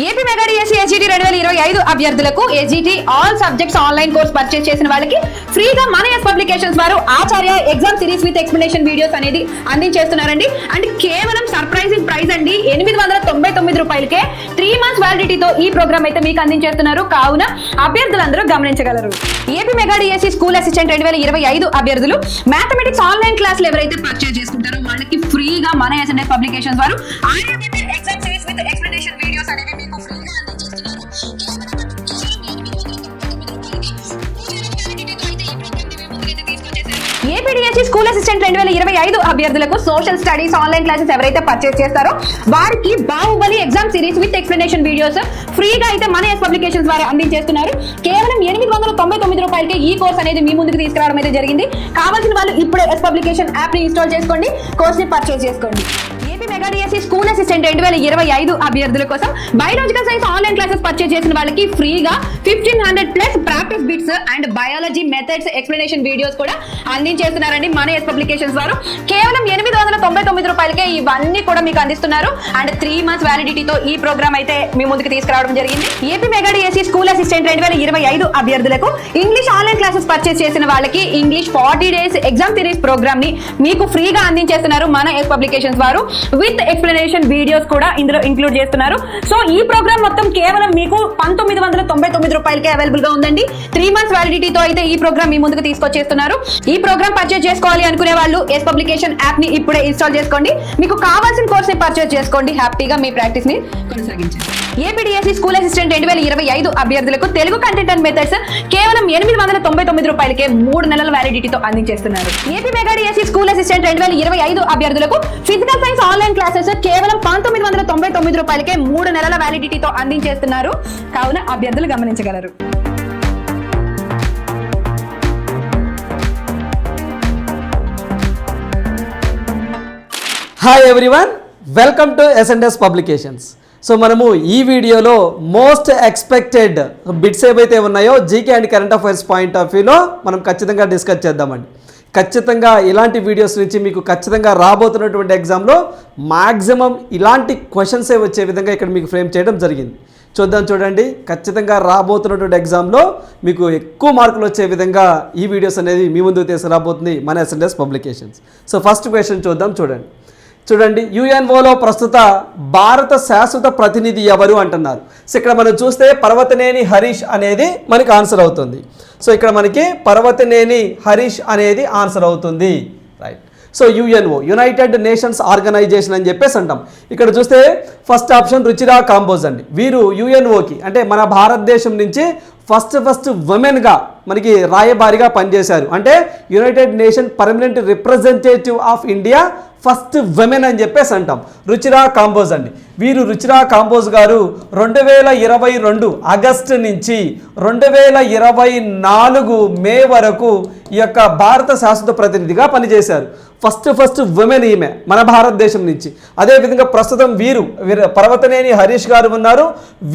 AP mega DSC SGT 2025 అభ్యర్థులకు SGT all subjects online course purchase చేసిన వాళ్ళకి ఫ్రీగా మన ఎస్ పబ్లికేషన్స్ వారు Acharya exam series with explanation videos అనేది అందించేస్తున్నారండి. అండ్ కేవలం సర్ప్రైజింగ్ ప్రైస్ అండి, 899 రూపాయలకే 3 months వ్యాలిడిటీతో ఈ ప్రోగ్రామ్ అయితే మీకు అందించేస్తున్నారు. కావున అభ్యర్థులందరూ గమనించగలరు. AP mega DSC school assistant 2025 అభ్యర్థులు మ్యాథమెటిక్స్ ఆన్లైన్ క్లాసులు ఎవరైతే పర్చేస్ చేసుకుంటారో వాళ్ళకి ఫ్రీగా మన ఎస్ పబ్లికేషన్స్ వారు exam series with explanation videos అనేవి మీకు ఫ్రీగా అందించేస్తున్నారు. ఏపీడీఎస్సీ స్కూల్ అసిస్టెంట్ 2025 అభ్యర్థులకు సోషల్ స్టడీస్ ఆన్లైన్ క్లాసెస్ ఎవరైతే పర్చేస్ చేస్తారో వారికి Baahubali exam series with explanation videos ఫ్రీగా అయితే మన ఎస్ పబ్లికేషన్స్ వారు అందించేస్తున్నారు. కేవలం 899 రూపాయలకి ఈ కోర్స్ అనేది మీ ముందుకు తీసుకురావడం అయితే జరిగింది. కావాల్సిన వాళ్ళు ఇప్పుడే ఎస్ పబ్లికేషన్ యాప్ ని ఇన్స్టాల్ చేసుకోండి, కోర్స్ ని పర్చేస్ చేసుకోండి. AP mega DSC school assistant 2025 అభ్యర్థుల కోసం biological science online classes purchase చేసిన వాళ్ళకి ఫ్రీగా 1500+ practice bits and biology methods explanation videos కూడా అందించేస్తున్నారండి మన ఎస్ పబ్లికేషన్స్ వారు. కేవలం 899 రూపాయలకే ఇవన్నీ కూడా మీకు అందిస్తున్నారు. అండ్ 3 months వ్యాలిడిటీతో ఈ ప్రోగ్రామ్ అయితే మీ ముందుకు తీసుకురావడం జరిగింది. AP mega DSC school assistant 2025 అభ్యర్థులకు ఇంగ్లీష్ ఆన్లైన్ క్లాసెస్ పర్చేస్ చేసిన వాళ్ళకి English 40 days exam series program ని మీకు ఫ్రీగా అందించేస్తున్నారు మన ఎస్ పబ్లికేషన్స్ వారు. విత్ ఎక్స్ప్లెనేషన్ వీడియోస్ కూడా ఇందులో ఇంక్లూడ్ చేస్తున్నారు. సో ఈ ప్రోగ్రామ్ మొత్తం కేవలం మీకు 1999 రూపాయలకే అవైలబుల్ గా ఉందండి. 3 months వ్యాలిడిటీతో అయితే ఈ ప్రోగ్రామ్ మీ ముందుకు తీసుకొచ్చేస్తున్నారు. ఈ ప్రోగ్రామ్ పర్చేస్ చేసుకోవాలి అనుకునే వాళ్ళు ఎస్ పబ్లికేషన్ యాప్ ని ఇప్పుడే ఇన్స్టాల్ చేసుకోండి. మీకు కావాల్సిన కోర్స్ ని పర్చేస్ చేసుకోండి, హ్యాపీగా మీ ప్రాక్టీస్ ని కొనసాగించండి. ఏపీడీఎస్సీ స్కూల్ అసిస్టెంట్ 2025 అభ్యర్థులకు తెలుగు కంటెంట్ అండ్ మెథడ్స్ కేవలం 899 రూపాయలకే 3 నెలల వ్యాలిడిటీతో అందించేస్తున్నారు. AP mega DSC school assistant 2025 అభ్యర్థులకు ఫిజికల్ సైన్స్ ఆన్లైన్ క్లాసెస్ కేవలం 1999 రూపాయలకే 3 నెలల వ్యాలిడిటీతో అందించేస్తున్నారు. కావున అభ్యర్థులు గమనించగలరు. Hi everyone, welcome to S&S publications. So మనము ఈ వీడియోలో మోస్ట్ ఎక్స్పెక్టెడ్ బిట్స్ ఏవైతే ఉన్నాయో GK and current affairs point of వ్యూలో మనం ఖచ్చితంగా డిస్కస్ చేద్దామండి. ఖచ్చితంగా ఇలాంటి వీడియోస్ నుంచి మీకు ఖచ్చితంగా రాబోతున్నటువంటి ఎగ్జామ్లో మ్యాక్సిమం ఇలాంటి క్వశ్చన్సే వచ్చే విధంగా ఇక్కడ మీకు ఫ్రేమ్ చేయడం జరిగింది. చూడండి, ఖచ్చితంగా రాబోతున్నటువంటి ఎగ్జామ్లో మీకు ఎక్కువ మార్కులు వచ్చే విధంగా ఈ వీడియోస్ అనేది మీ ముందుకు తీసుకురాబోతుంది మన S&S publications. So first question చూడండి, యుఎన్ఓలో ప్రస్తుత భారత శాశ్వత ప్రతినిధి ఎవరు అంటున్నారు. సో ఇక్కడ మనం చూస్తే పర్వతనేని హరీష్ అనేది మనకి ఆన్సర్ అవుతుంది. సో ఇక్కడ మనకి పర్వతనేని హరీష్ అనేది ఆన్సర్ అవుతుంది, right. So UNO United Nations Organization అని చెప్పేసి అంటాం. ఇక్కడ చూస్తే ఫస్ట్ ఆప్షన్ రుచిరా కాంబోజ్ అండి. వీరు యుఎన్ఓకి అంటే మన భారతదేశం నుంచి ఫస్ట్ ఉమెన్గా మనకి రాయబారిగా పనిచేశారు. అంటే United nation permanent representative of India first women అని చెప్పేసి అంటాం. రుచిరా కాంబోజ్ అండి. వీరు రుచిరా కాంబోజ్ గారు 2022 ఆగస్టు నుంచి 2024 మే వరకు ఈ యొక్క భారత శాశ్వత ప్రతినిధిగా పనిచేశారు. ఫస్ట్ విమెన్ ఈమె మన భారతదేశం నుంచి. అదేవిధంగా ప్రస్తుతం వీరు పర్వతనేని హరీష్ గారు ఉన్నారు.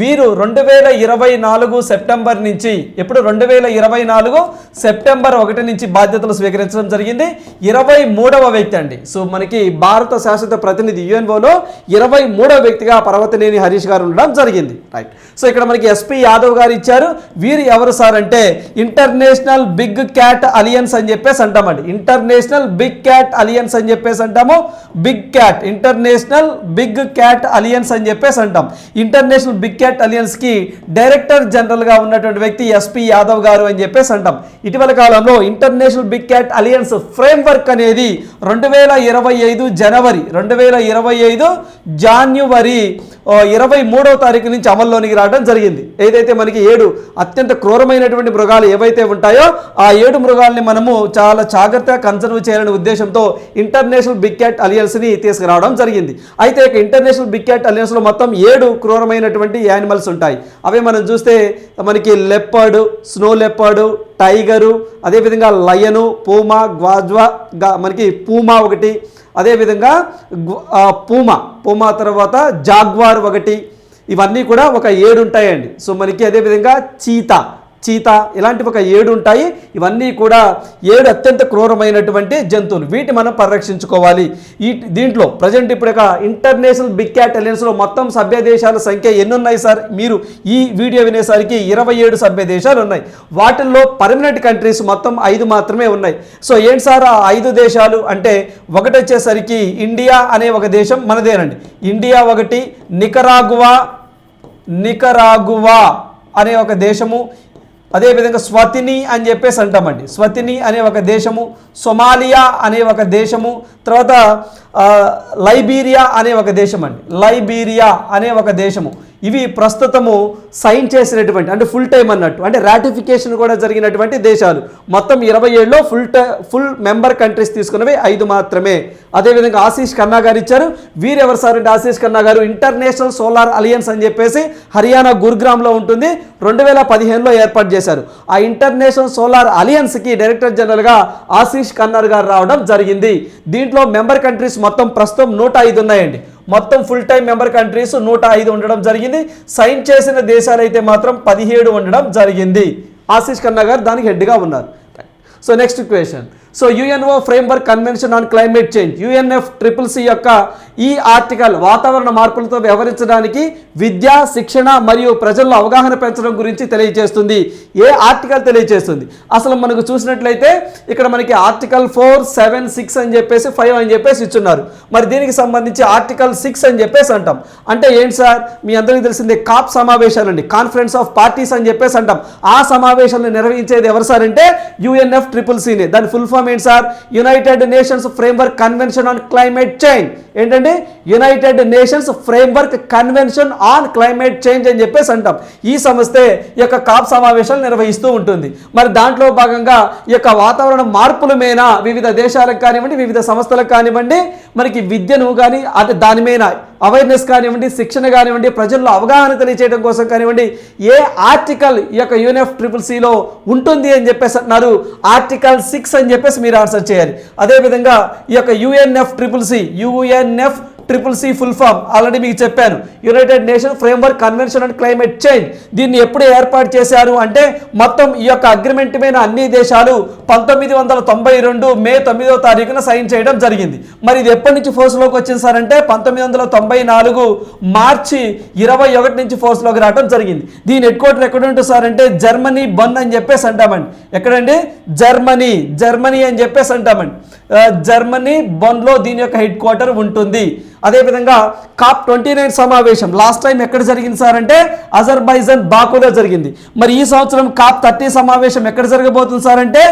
వీరు 2024 సెప్టెంబర్ నుంచి ఎప్పుడు 2024 సెప్టెంబర్ 1 నుంచి బాధ్యతలు స్వీకరించడం జరిగింది. 23వ వ్యక్తి అండి. సో మనకి భారత శాశ్వత ప్రతినిధి యుఎన్ఓలో 23వ వ్యక్తిగా పర్వతనేని హరీష్ గారు ఉండడం జరిగింది, రైట్. సో ఇక్కడ మనకి ఎస్పీ యాదవ్ గారు ఇచ్చారు. వీరు ఎవరు సార్ అంటే ఇంటర్నేషనల్ బిగ్ క్యాట్ అలియన్స్ అని చెప్పేసి అంటామండి. ఇంటర్నేషనల్ బిగ్ క్యాట్ అలియన్స్ అని చెప్పేసి అంటాము. Big cat international big cat alliance అని చెప్పేసి అంటాం. ఇంటర్నేషనల్ బిగ్ క్యాట్ అలియన్స్ కి డైరెక్టర్ జనరల్ గా ఉన్నటువంటి వ్యక్తి ఎస్పీ యాదవ్ గారు అని చెప్పేసి అంటాం. ఇటీవల కాలంలో international big cat alliance framework అనేది 2025 జనవరి 2025 జాన్యువరి 23వ తారీఖు నుంచి అమల్లోనికి రావడం జరిగింది. ఏదైతే మనకి 7 అత్యంత క్రూరమైనటువంటి మృగాలు ఏవైతే ఉంటాయో ఆ 7 మృగాల్ని మనము చాలా జాగ్రత్తగా కన్సర్వ్ చేయాలనే ఉద్దేశంతో ఇంటర్నేషనల్ బిగ్ క్యాట్ అలియన్స్ని తీసుకురావడం జరిగింది. అయితే ఇంటర్నేషనల్ బిగ్ క్యాట్ అలియన్స్లో మొత్తం 7 క్రూరమైనటువంటి యానిమల్స్ ఉంటాయి. అవే మనం చూస్తే మనకి లెపర్డ్, స్నో లెపర్డ్, టైగరు, అదేవిధంగా లయను, పూమా, గ్వాజ్వా, మనకి పూమా ఒకటి, అదేవిధంగా పూమా తర్వాత జాగ్వార్ ఒకటి, ఇవన్నీ కూడా ఒక 7 ఉంటాయండి. సో మనకి అదేవిధంగా చీతా, చీతా ఇలాంటివి ఒక 7 ఉంటాయి. ఇవన్నీ కూడా 7 అత్యంత క్రూరమైనటువంటి జంతువులు. వీటిని మనం పరిరక్షించుకోవాలి. దీంట్లో ప్రజెంట్ ఇప్పుడు ఇంటర్నేషనల్ బిగ్ క్యాట్ అలయన్స్లో మొత్తం సభ్య దేశాల సంఖ్య ఎన్ని ఉన్నాయి సార్? మీరు ఈ వీడియో వినేసరికి 27 సభ్య దేశాలు ఉన్నాయి. వాటిల్లో పర్మనెంట్ కంట్రీస్ మొత్తం 5 మాత్రమే ఉన్నాయి. సో ఏంటి సార్ ఆ 5 దేశాలు అంటే, ఒకటి వచ్చేసరికి ఇండియా అనే ఒక దేశం మనదేనండి. ఇండియా ఒకటి, నికరాగువా అనే ఒక దేశము, అదేవిధంగా స్వతిని అని చెప్పేసి అంటామండి. స్వతిని అనే ఒక దేశము, సొమాలియా అనే ఒక దేశము, తర్వాత లైబీరియా అనే ఒక దేశం అండి. లైబీరియా అనే ఒక దేశము. ఇవి ప్రస్తుతము సైన్ చేసినటువంటి అంటే ఫుల్ టైం అన్నట్టు అంటే రాటిఫికేషన్ కూడా జరిగినటువంటి దేశాలు. మొత్తం 27లో ఫుల్ మెంబర్ కంట్రీస్ తీసుకున్నవి 5 మాత్రమే. అదేవిధంగా ఆశీష్ ఖన్నా గారు ఇచ్చారు. వీరెవరు సార్ అంటే ఆశీష్ ఖన్నా గారు ఇంటర్నేషనల్ సోలార్ అలయన్స్ అని చెప్పేసి హర్యానా గురుగ్రామ్లో ఉంటుంది. 2015లో ఏర్పాటు చేశారు. ఆ ఇంటర్నేషనల్ సోలార్ అలయన్స్కి డైరెక్టర్ జనరల్గా ఆశీష్ ఖన్నా గారు రావడం జరిగింది. దీంట్లో మెంబర్ కంట్రీస్ మొత్తం ప్రస్తుతం 105 ఉన్నాయండి. మొత్తం ఫుల్ టైం మెంబర్ కంట్రీస్ 105 ఉండడం జరిగింది. సైన్ చేసిన దేశాలు అయితే మాత్రం 17 ఉండడం జరిగింది. ఆశీష్ ఖన్నా గారు దానికి హెడ్గా ఉన్నారు. So next question. So UNO framework Convention on Climate change UNFCCC యొక్క ఈ ఆర్టికల్ వాతావరణ మార్పులతో వ్యవహరించడానికి విద్య, శిక్షణ మరియు ప్రజల్లో అవగాహన పెంచడం గురించి తెలియజేస్తుంది. ఏ ఆర్టికల్ తెలియజేస్తుంది? అసలు మనకు చూసినట్లయితే ఇక్కడ మనకి ఆర్టికల్ 4, 7, 6 అని చెప్పేసి 5 అని చెప్పేసి ఇచ్చున్నారు. మరి దీనికి సంబంధించి ఆర్టికల్ 6 అని చెప్పేసి అంటాం. అంటే ఏంటి సార్? మీ అందరికీ తెలిసిందే కాప్ సమావేశాలండి, కాన్ఫరెన్స్ ఆఫ్ పార్టీస్ అని చెప్పేసి అంటాం. ఆ సమావేశాలను నిర్వహించేది ఎవరు సార్ అంటే UNFCCC. దాని ఫుల్ ఫామ్ ఏంటి sir? United Nations Framework Convention on Climate Change. ఏంటండి? United Nations Framework Convention on Climate Change అని చెప్పేసి అంటాం. ఈ సంస్థే ఈ యొక్క కాప్ సమావేశాలు నిర్వహిస్తూ ఉంటుంది. మరి దాంట్లో భాగంగా ఈ యొక్క వాతావరణ మార్పుల మీద వివిధ దేశాలకు కానివ్వండి, వివిధ సంస్థలకు కానివ్వండి, మనకి విద్యను కానీ అది దాని మీద అవేర్నెస్ కానివ్వండి, శిక్షణ కానివ్వండి, ప్రజల్లో అవగాహన తెలియచేయడం కోసం కానివ్వండి, ఏ ఆర్టికల్ ఈ యొక్క UNFCCCలో ఉంటుంది అని చెప్పేసి అంటున్నారు? ఆర్టికల్ 6 అని చెప్పేసి మీరు ఆన్సర్ చేయాలి. అదేవిధంగా ఈ యొక్క UNFCCC ఫుల్ ఫామ్ ఆల్రెడీ మీకు చెప్పాను. United nation framework Convention on Climate change. దీన్ని ఎప్పుడు ఏర్పాటు చేశారు అంటే, మొత్తం ఈ యొక్క అగ్రిమెంట్ మీద అన్ని దేశాలు 1992 మే 9వ తారీఖున సైన్ చేయడం జరిగింది. మరి ఇది ఎప్పటి నుంచి ఫోర్స్లోకి వచ్చింది సార్ అంటే 1994 మార్చి 21 నుంచి ఫోర్స్లోకి రావడం జరిగింది. దీని హెడ్ క్వార్టర్ ఎక్కడ ఉంటుంది సార్ అంటే జర్మనీ బన్ అని చెప్పేసి అంటామండి. ఎక్కడండి? జర్మనీ అని చెప్పేసి అంటామండి. జర్మనీ బన్లో దీని యొక్క హెడ్ క్వార్టర్ ఉంటుంది. అదేవిధంగా కాప్ 29 సమావేశం లాస్ట్ టైం ఎక్కడ జరిగింది సార్ అంటే అజర్బైజాన్ బాకులో జరిగింది. మరి ఈ సంవత్సరం కాప్ 30 సమావేశం ఎక్కడ జరగబోతుంది సార్ అంటే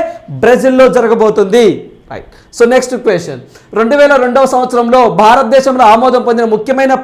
బ్రెజిల్లో జరగబోతుంది. రైట్. So next question. 2002వ సంవత్సరంలో భారతదేశంలో ఆమోదం పొందిన ముఖ్యమైన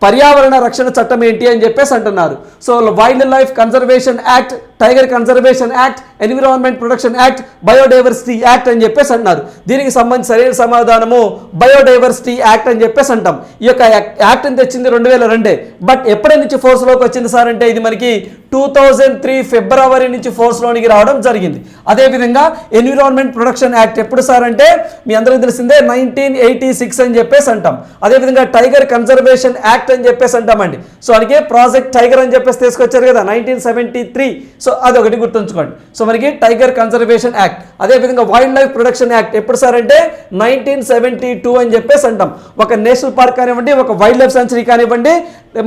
పర్యావరణ రక్షణ చట్టం ఏంటి అని చెప్పేసి అంటున్నారు? So wild life conservation act, tiger conservation act, environment protection act, biodiversity act అని చెప్పేసి అంటున్నారు. దీనికి సంబంధించి సరైన సమాధానము బయోడైవర్సిటీ యాక్ట్ అని చెప్పేసి అంటాం. ఈ యొక్క యాక్ట్ అని తెచ్చింది 2002. బట్ ఎప్పటి నుంచి ఫోర్స్లోకి వచ్చింది సార్ అంటే ఇది మనకి 2003 ఫిబ్రవరి నుంచి ఫోర్స్లోనికి రావడం జరిగింది. అదేవిధంగా ఎన్విరాన్మెంట్ ప్రొటెక్షన్ యాక్ట్ ఎప్పుడు సార్ అంటే మీ అందరికీ తెలిసిందే 1986 అని చెప్పేసి అంటాం. అదేవిధంగా టైగర్ కన్జర్వేషన్ యాక్ట్ అని చెప్పేసి అంటామండి. సో అందుకే ప్రాజెక్ట్ టైగర్ అని చెప్పేసి తీసుకొచ్చారు కదా 1973. సో అదొకటి గుర్తుంచుకోండి. సో మనకి టైగర్ కన్జర్వేషన్ యాక్ట్. అదేవిధంగా వైల్డ్ లైఫ్ ప్రొటెక్షన్ యాక్ట్ ఎప్పుడు సార్ అంటే 1972 అని చెప్పేసి అంటాం. ఒక నేషనల్ పార్క్ కానివ్వండి, ఒక వైల్డ్ లైఫ్ సెంచరీ కానివ్వండి,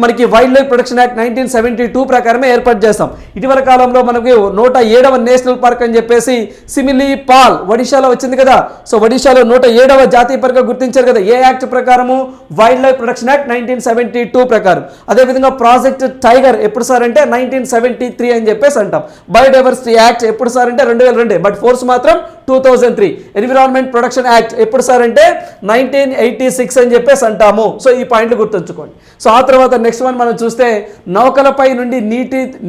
మనకి వైల్డ్ లైఫ్ ప్రొటెక్షన్ యాక్ట్ 1972 ప్రకారమే ఏర్పాటు చేస్తాం. ఇటీవల కాలంలో మనకి 107వ నేషనల్ పార్క్ అని చెప్పేసి సిమిలీపాల్ ఒడిశాలో వచ్చింది కదా. సో ఒడిశాలో 107వ జాతీయ పార్క్ గుర్తించారు కదా. ఏ యాక్ట్ ప్రకారము? వైల్డ్ లైఫ్ ప్రొటెక్షన్ యాక్ట్ 1972 ప్రకారం. అదేవిధంగా ప్రాజెక్ట్ టైగర్ ఎప్పుడు సార్ అంటే 1973 అని చెప్పేసి అంటాం. బయోడైవర్సిటీ యాక్ట్ ఎప్పుడు సార్ అంటే 2002. బట్ ఫోర్స్ మాత్రం 2003. ఎన్విరాన్మెంట్ ప్రొటెక్షన్ యాక్ట్ ఎప్పుడు సార్ అంటే 1986 అని చెప్పేసి అంటాము. సో ఈ పాయింట్లు గుర్తుంచుకోండి. సో ఆ తర్వాత నెక్స్ట్ వన్ మనం చూస్తే నౌకలపై నుండి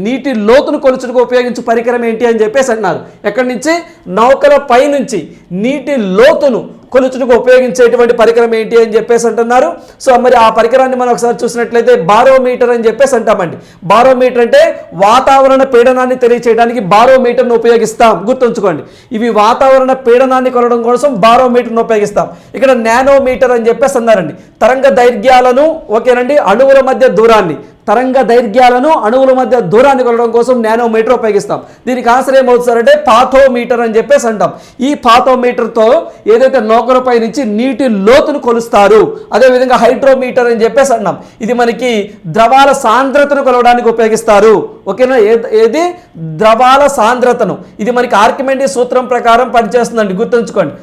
నీటి లోతును కొలుచుటకు ఉపయోగించే పరికరం ఏంటి అని చెప్పేసి అంటున్నారు. ఎక్కడి నుంచి? నౌకలపై నుంచి నీటి లోతును కొలుచుటకు ఉపయోగించేటువంటి పరికరం ఏంటి అని చెప్పేసి అంటున్నారు. సో మరి ఆ పరికరాన్ని మనం ఒకసారి చూసినట్లయితే బారోమీటర్ అని చెప్పేసి అంటామండి. బారోమీటర్ అంటే వాతావరణ పీడనాన్ని తెలియచేయడానికి బారోమీటర్ను ఉపయోగిస్తాం. గుర్తుంచుకోండి, ఇవి వాతావరణ పీడనాన్ని కొలవడం కోసం బారోమీటర్ను ఉపయోగిస్తాం. ఇక్కడ నానోమీటర్ అని చెప్పేసి అన్నారండి. తరంగ దైర్ఘ్యాలను ఓకేనండి, అణువుల మధ్య దూరాన్ని తరంగ దైర్ఘ్యాలను అణువుల మధ్య దూరాన్ని కొలవడం కోసం నానోమీటర్ ఉపయోగిస్తాం. దీనికి ఆన్సర్ ఏమవుతుందంటే పాథోమీటర్ అని చెప్పేసి అంటాం. ఈ పాథోమీటర్తో ఏదైతే నౌకలపై నుంచి నీటి లోతును కొలుస్తారు. అదేవిధంగా హైడ్రోమీటర్ అని చెప్పేసి అన్నాం. ఇది మనకి ద్రవాల సాంద్రతను కొలవడానికి ఉపయోగిస్తారు. ఓకేనా, ఏది ద్రవాల సాంద్రతను. ఇది మనకి ఆర్కిమెడిస్ సూత్రం ప్రకారం పనిచేస్తుందండి, గుర్తుంచుకోండి.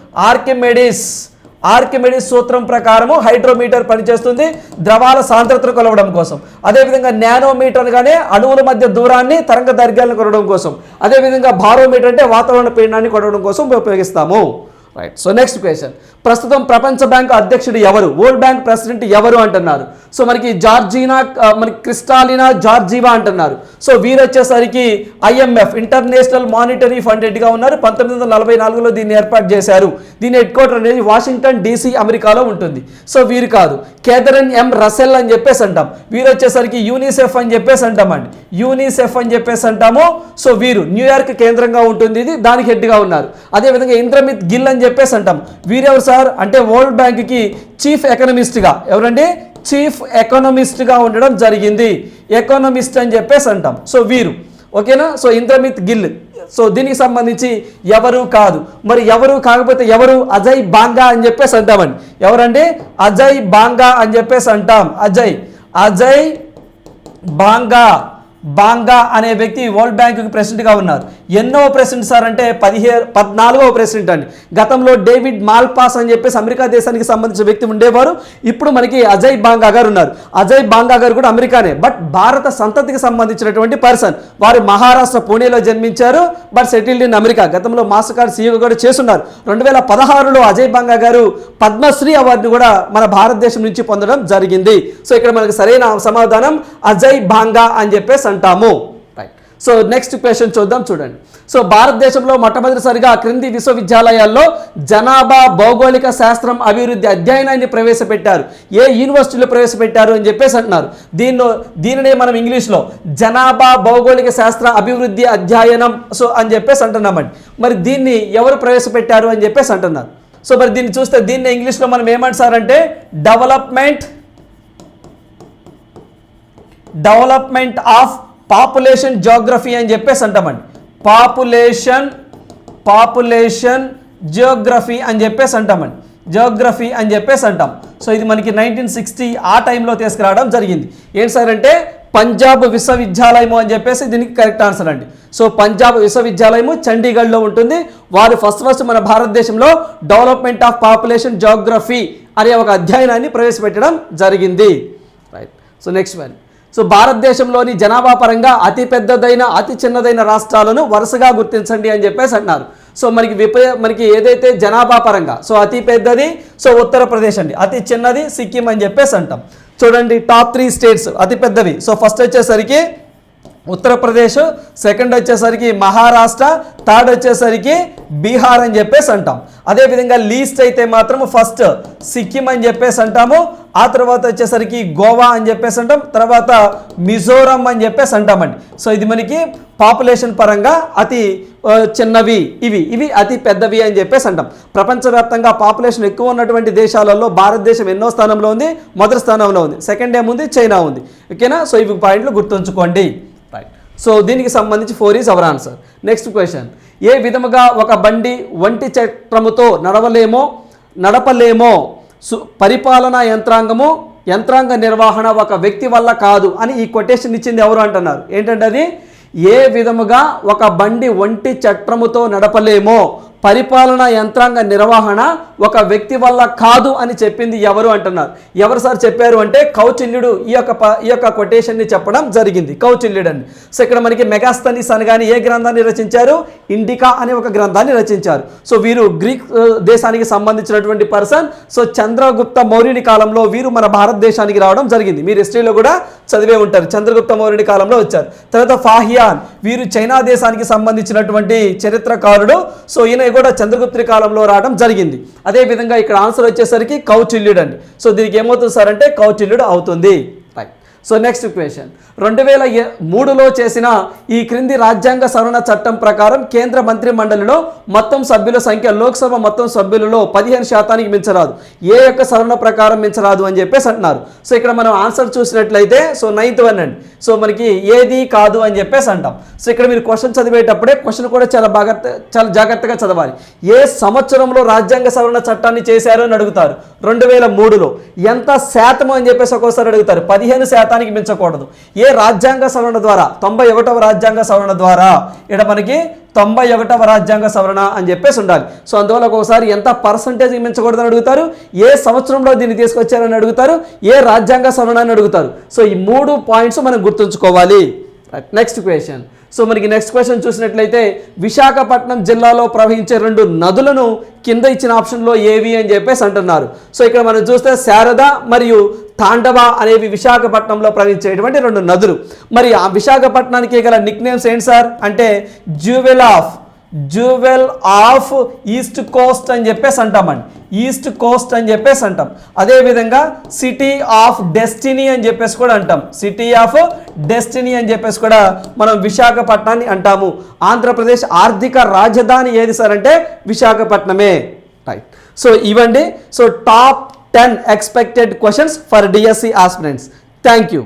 ఆర్కిమెడిస్ సూత్రం ప్రకారము హైడ్రోమీటర్ పనిచేస్తుంది ద్రవాల సాంద్రతను కొలవడం కోసం. అదేవిధంగా నానోమీటర్ గానే అణువుల మధ్య దూరాన్ని తరంగ దైర్ఘ్యాలను కొలవడం కోసం. అదేవిధంగా బారోమీటర్ అంటే వాతావరణ పీడనాన్ని కొలవడం కోసం ఉపయోగిస్తాము. రైట్. సో నెక్స్ట్ క్వశ్చన్, ప్రస్తుతం ప్రపంచ బ్యాంక్ అధ్యక్షుడు ఎవరు? వరల్డ్ బ్యాంక్ ప్రెసిడెంట్ ఎవరు అంటున్నారు. సో మనకి మనకి క్రిస్టాలినా జార్జీవా అంటున్నారు. సో వీరు వచ్చేసరికి IMF ఇంటర్నేషనల్ మానిటరీ ఫండ్ హెడ్గా ఉన్నారు. 1944లో దీన్ని ఏర్పాటు చేశారు. దీని హెడ్ క్వార్టర్ అనేది వాషింగ్టన్ DC అమెరికాలో ఉంటుంది. సో వీరు కాదు, కేథరిన్ M. రసెల్ అని చెప్పేసి అంటాం. వీరు వచ్చేసరికి యూనిసెఫ్ అని చెప్పేసి అంటామండి. సో వీరు న్యూయార్క్ కేంద్రంగా ఉంటుంది, ఇది దానికి హెడ్గా ఉన్నారు. అదేవిధంగా ఇంద్రమిత్ గిల్ అని చెప్పేసి అంటాం. వీరెవరు సార్ అంటే వరల్డ్ బ్యాంక్కి చీఫ్ ఎకనమిస్ట్గా, ఎవరండి? చీఫ్ ఎకనమిస్ట్గా ఉండడం జరిగింది. ఎకనమిస్ట్ అని చెప్పేసి అంటాం. సో వీరు, ఓకేనా. సో ఇంద్రమిత్ గిల్. సో దీనికి సంబంధించి ఎవరు కాదు. మరి ఎవరు కాకపోతే ఎవరు? అజయ్ బాంగా అని చెప్పేసి అంటామండి. ఎవరండి? అజయ్ బాంగా అని చెప్పేసి అంటాం. అజయ్ బాంగా అనే వ్యక్తి వరల్డ్ బ్యాంకుకి ప్రెసిడెంట్గా ఉన్నారు. ఎన్నో ప్రెసిడెంట్ సార్ అంటే 14వ ప్రెసిడెంట్ అండి. గతంలో డేవిడ్ మాల్పాస్ అని చెప్పేసి అమెరికా దేశానికి సంబంధించిన వ్యక్తి ఉండేవారు. ఇప్పుడు మనకి అజయ్ బాంగా గారు ఉన్నారు. అజయ్ బాంగా గారు కూడా అమెరికానే, బట్ భారత సంతతికి సంబంధించినటువంటి పర్సన్. వారు మహారాష్ట్ర పూణేలో జన్మించారు, బట్ సెటిల్డ్ ఇన్ అమెరికా. గతంలో మాస్టర్ కార్డ్ CEO కూడా చేస్తున్నారు. 2016లో అజయ్ బాంగా గారు పద్మశ్రీ అవార్డును కూడా మన భారతదేశం నుంచి పొందడం జరిగింది. సో ఇక్కడ మనకు సరైన సమాధానం అజయ్ బాంగా అని చెప్పేసి అంటాము. రైట్. సో నెక్స్ట్ క్వశ్చన్ చూద్దాం, చూడండి. సో భారతదేశంలో మొట్టమొదటిసారిగా క్రింది విశ్వవిద్యాలయాల్లో జనాభా భౌగోళిక శాస్త్రం అభివృద్ధి అధ్యయనాన్ని ప్రవేశపెట్టారు. ఏ యూనివర్సిటీలో ప్రవేశపెట్టారు అని చెప్పేసి అంటున్నారు. దీనినే మనం ఇంగ్లీష్లో జనాభా భౌగోళిక శాస్త్ర అభివృద్ధి అధ్యయనం అని చెప్పేసి అంటున్నామండి. మరి దీన్ని ఎవరు ప్రవేశపెట్టారు అని చెప్పేసి అంటున్నారు. సో మరి దీన్ని చూస్తే దీన్ని ఇంగ్లీష్లో మనం ఏమంటారంటే డెవలప్మెంట్ ఆఫ్ పాపులేషన్ జియోగ్రఫీ అని చెప్పేసి అంటామండి. పాపులేషన్ జియోగ్రఫీ అని చెప్పేసి అంటాం. సో ఇది మనకి 1960 ఆ టైంలో తీసుకురావడం జరిగింది. ఏంటి సార్ అంటే పంజాబ్ విశ్వవిద్యాలయము అని చెప్పేసి దీనికి కరెక్ట్ ఆన్సర్ అండి. సో పంజాబ్ విశ్వవిద్యాలయము చండీగఢ్లో ఉంటుంది. వారు ఫస్ట్ మన భారతదేశంలో డెవలప్మెంట్ ఆఫ్ పాపులేషన్ జియోగ్రఫీ అనే ఒక అధ్యయనాన్ని ప్రవేశపెట్టడం జరిగింది. Right. So next one. So భారతదేశంలోని జనాభా పరంగా అతి పెద్దదైన అతి చిన్నదైన రాష్ట్రాలను వరుసగా గుర్తించండి అని చెప్పేసి అన్నారు. సో మనకి ఏదైతే జనాభా పరంగా సో అతి పెద్దది సో ఉత్తరప్రదేశ్ అండి, అతి చిన్నది సిక్కిం అని చెప్పేసి అంటాం. చూడండి టాప్ 3 స్టేట్స్ అతి పెద్దవి. సో ఫస్ట్ వచ్చేసరికి ఉత్తరప్రదేశ్, సెకండ్ వచ్చేసరికి మహారాష్ట్ర, థర్డ్ వచ్చేసరికి బీహార్ అని చెప్పేసి అంటాం. అదేవిధంగా లీస్ట్ అయితే మాత్రం ఫస్ట్ సిక్కిం అని చెప్పేసి అంటాము, ఆ తర్వాత వచ్చేసరికి గోవా అని చెప్పేసి అంటాం, తర్వాత మిజోరం అని చెప్పేసి అంటామండి. సో ఇది మనకి పాపులేషన్ పరంగా అతి చిన్నవి, ఇవి అతి పెద్దవి అని చెప్పేసి అంటాం. ప్రపంచవ్యాప్తంగా పాపులేషన్ ఎక్కువ ఉన్నటువంటి దేశాలలో భారతదేశం ఎన్నో స్థానంలో ఉంది? మొదటి స్థానంలో ఉంది. సెకండ్ ఏముంది? చైనా ఉంది. ఓకేనా. సో ఇవి పాయింట్లు గుర్తుంచుకోండి. రైట్. సో దీనికి సంబంధించి 4 is our answer. Next question, ఏ విధముగా ఒక బండి వంటి చక్రముతో నడపలేమో పరిపాలనా యంత్రాంగ నిర్వహణ ఒక వ్యక్తి వల్ల కాదు అని ఈ కొటేషన్ ఇచ్చింది ఎవరు అంటున్నారు. ఏంటంటే అది ఏ విధముగా ఒక బండి ఒంటి చట్రముతో నడపలేమో పరిపాలనా యంత్రాంగ నిర్వహణ ఒక వ్యక్తి వల్ల కాదు అని చెప్పింది ఎవరు అంటున్నారు. ఎవరు సార్ చెప్పారు అంటే కౌటిల్యుడు ఈ యొక్క కొటేషన్ని చెప్పడం జరిగింది. కౌటిల్యుడు అండి. సో ఇక్కడ మనకి మెగాస్తనీస్ అనగానే ఏ గ్రంథాన్ని రచించారు? ఇండికా అనే ఒక గ్రంథాన్ని రచించారు. సో వీరు గ్రీక్ దేశానికి సంబంధించినటువంటి పర్సన్. సో చంద్రగుప్త మౌర్యుని కాలంలో వీరు మన భారతదేశానికి రావడం జరిగింది. మీరు హిస్టరీలో కూడా చదివే ఉంటారు, చంద్రగుప్త మౌర్యుని కాలంలో వచ్చారు. తర్వాత ఫాహియాన్, వీరు చైనా దేశానికి సంబంధించినటువంటి చరిత్రకారుడు. సో ఈయన కూడా చంద్రగుప్తుడి కాలంలో రావడం జరిగింది. అదే విధంగా ఇక్కడ ఆన్సర్ వచ్చేసరికి కౌటిల్యుడు అండి. సో దీనికి ఏమవుతుంది సార్ అంటే కౌటిల్యుడు అవుతుంది. రైట్. సో నెక్స్ట్ క్వశ్చన్ 2003లో చేసిన ఈ క్రింది రాజ్యాంగ సవరణ చట్టం ప్రకారం కేంద్ర మంత్రి మండలిలో మొత్తం సభ్యుల సంఖ్య లోక్సభ మొత్తం సభ్యులలో 15% మించరాదు. ఏ యొక్క సవరణ ప్రకారం మించరాదు అని చెప్పేసి అంటున్నారు. సో ఇక్కడ మనం ఆన్సర్ చూసినట్లయితే సో 9th వన్ అండి. సో మనకి ఏది కాదు అని చెప్పేసి అంటాం. సో ఇక్కడ మీరు క్వశ్చన్ చదివేటప్పుడే క్వశ్చన్ కూడా చాలా జాగ్రత్తగా చదవాలి. ఏ సంవత్సరంలో రాజ్యాంగ సవరణ చట్టాన్ని చేశారు అని అడుగుతారు. 2003లో. ఎంత శాతం అని చెప్పేసి ఒక్కోసారి అడుగుతారు. 15% మించకూడదు. ఏ రాజ్యాంగ సవరణ ద్వారా? 91వ రాజ్యాంగ సవరణ ద్వారా. ఇక్కడ మనకి 91వ రాజ్యాంగ సవరణ అని చెప్పేసి ఉండాలి. సో అందువల్ల ఒక్కోసారి ఎంత పర్సంటేజ్ మించకూడదని అడుగుతారు, ఏ సంవత్సరంలో దీన్ని తీసుకొచ్చారని అడుగుతారు, ఏ రాజ్యాంగ సవరణ అని అడుగుతారు. సో ఈ 3 పాయింట్స్ మనం గుర్తుంచుకోవాలి. Next question. సో మనకి నెక్స్ట్ క్వశ్చన్ చూసినట్లయితే విశాఖపట్నం జిల్లాలో ప్రవహించే 2 నదులను కింద ఇచ్చిన ఆప్షన్లో ఏవి అని చెప్పేసి అంటున్నారు. సో ఇక్కడ మనం చూస్తే శారద మరియు తాండవ అనేవి విశాఖపట్నంలో ప్రవహించేటువంటి 2 నదులు. మరి ఆ విశాఖపట్నానికి గల నిక్ నేమ్స్ ఏంటి సార్ అంటే జ్యువెల్ ఆఫ్ ఈస్ట్ కోస్ట్ అని చెప్పేసి అంటామండి. ఈస్ట్ కోస్ట్ అని చెప్పేసి అంటాం. అదేవిధంగా సిటీ ఆఫ్ డెస్టినీ అని చెప్పేసి కూడా అంటాం. సిటీ ఆఫ్ డెస్టినీ అని చెప్పేసి కూడా మనం విశాఖపట్నాన్ని అంటాము. ఆంధ్రప్రదేశ్ ఆర్థిక రాజధాని ఏది సార్ అంటే విశాఖపట్నమే. రైట్. సో ఇవండి. So top 10 expected questions for DSC aspirants. Thank you.